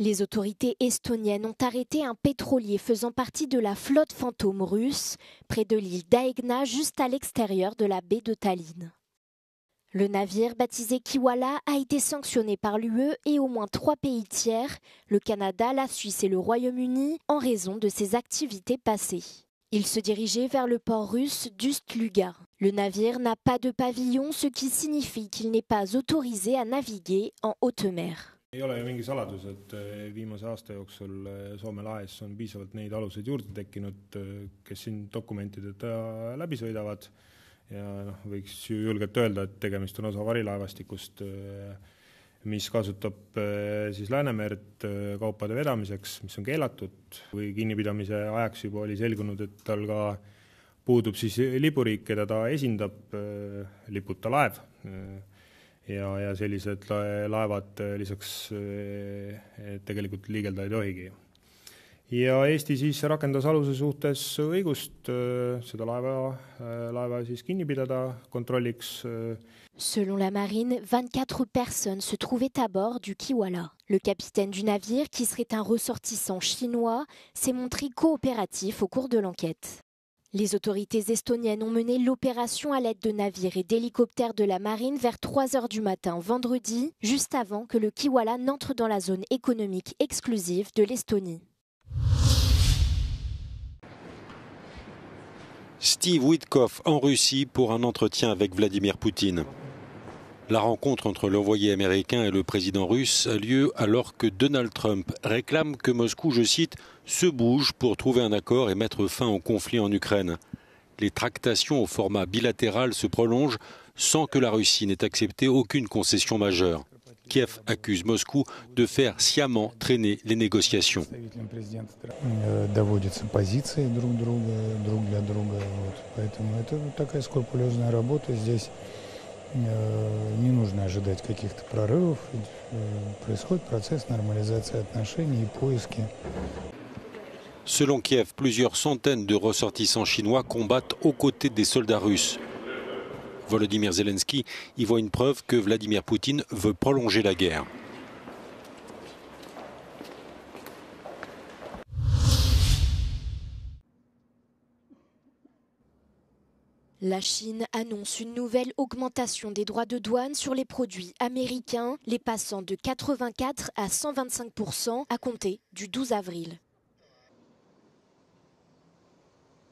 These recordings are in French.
Les autorités estoniennes ont arrêté un pétrolier faisant partie de la flotte fantôme russe près de l'île d'Aegna, juste à l'extérieur de la baie de Tallinn. Le navire, baptisé Kiwala, a été sanctionné par l'UE et au moins 3 pays tiers, le Canada, la Suisse et le Royaume-Uni, en raison de ses activités passées. Il se dirigeait vers le port russe d'Ust-Luga. Le navire n'a pas de pavillon, ce qui signifie qu'il n'est pas autorisé à naviguer en haute mer. Ei ole ju mingi saladus, et viimase aasta jooksul Soome lahes on piisavalt neid aluseid juurde tekkinud, kes siin dokumentideta läbi sõidavad. Ja võiks ju julgelt öelda, et tegemist on osa varilaevastikust, mis kasutab siis Läänemerd kaupade vedamiseks, mis on keelatud. Või kinnipidamise ajaks juba oli selgunud, et tal ka puudub siis lipuriik, keda ta esindab, liputa laev. Ja sellised laevad lisaks tegelikult liigelda ei tohigi. Ja Eesti siis rakendas aluse suhtes õigust seda laeva siis kinni pidada kontrolliks. Selon la marine, 24 personnes se trouvaient à bord du Kiwala. Le capitaine du navire, qui serait un ressortissant chinois, s'est montré coopératif au cours de l'enquête. Les autorités estoniennes ont mené l'opération à l'aide de navires et d'hélicoptères de la marine vers 3 heures du matin vendredi, juste avant que le Kiwala n'entre dans la zone économique exclusive de l'Estonie. Steve Witkoff en Russie pour un entretien avec Vladimir Poutine. La rencontre entre l'envoyé américain et le président russe a lieu alors que Donald Trump réclame que Moscou, je cite, se bouge pour trouver un accord et mettre fin au conflit en Ukraine. Les tractations au format bilatéral se prolongent sans que la Russie n'ait accepté aucune concession majeure. Kiev accuse Moscou de faire sciemment traîner les négociations. Не нужно ожидать каких-то прорывов, происходит процесс нормализации отношений и поиски. Selon Kiev, plusieurs centaines de ressortissants chinois combattent aux côtés des soldats russes. Volodymyr Zelensky y voit une preuve que Vladimir Poutine veut prolonger la guerre. La Chine annonce une nouvelle augmentation des droits de douane sur les produits américains, les passant de 84 à 125% à compter du 12 avril.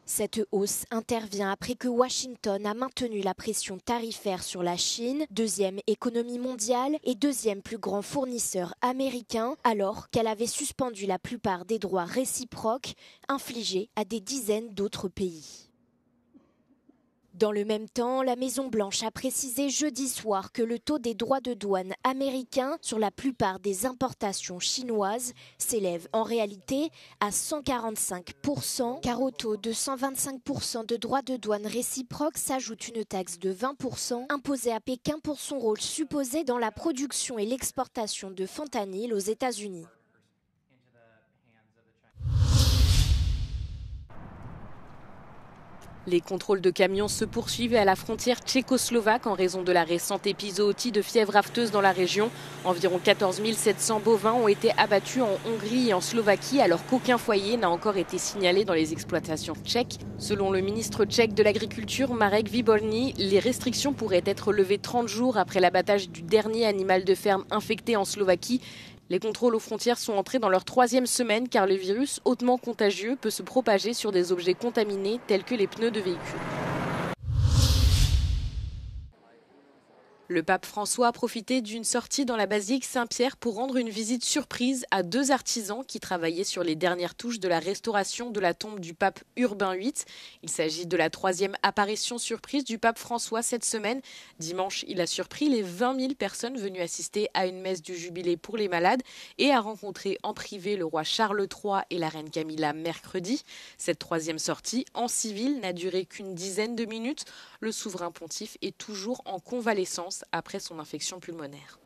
Cette hausse intervient après que Washington a maintenu la pression tarifaire sur la Chine, deuxième économie mondiale et deuxième plus grand fournisseur américain, alors qu'elle avait suspendu la plupart des droits réciproques infligés à des dizaines d'autres pays. Dans le même temps, la Maison-Blanche a précisé jeudi soir que le taux des droits de douane américains sur la plupart des importations chinoises s'élève en réalité à 145%, car au taux de 125% de droits de douane réciproques s'ajoute une taxe de 20% imposée à Pékin pour son rôle supposé dans la production et l'exportation de fentanyl aux États-Unis. Les contrôles de camions se poursuivent à la frontière tchécoslovaque en raison de la récente épisodie de fièvre afteuse dans la région. Environ 14 700 bovins ont été abattus en Hongrie et en Slovaquie alors qu'aucun foyer n'a encore été signalé dans les exploitations tchèques. Selon le ministre tchèque de l'Agriculture, Marek Výborný, les restrictions pourraient être levées 30 jours après l'abattage du dernier animal de ferme infecté en Slovaquie. Les contrôles aux frontières sont entrés dans leur 3e semaine car le virus hautement contagieux peut se propager sur des objets contaminés tels que les pneus de véhicules. Le pape François a profité d'une sortie dans la basilique Saint-Pierre pour rendre une visite surprise à 2 artisans qui travaillaient sur les dernières touches de la restauration de la tombe du pape Urbain VIII. Il s'agit de la 3e apparition surprise du pape François cette semaine. Dimanche, il a surpris les 20 000 personnes venues assister à une messe du jubilé pour les malades et a rencontré en privé le roi Charles III et la reine Camilla mercredi. Cette 3e sortie en civil n'a duré qu'une dizaine de minutes. Le souverain pontife est toujours en convalescence après son infection pulmonaire.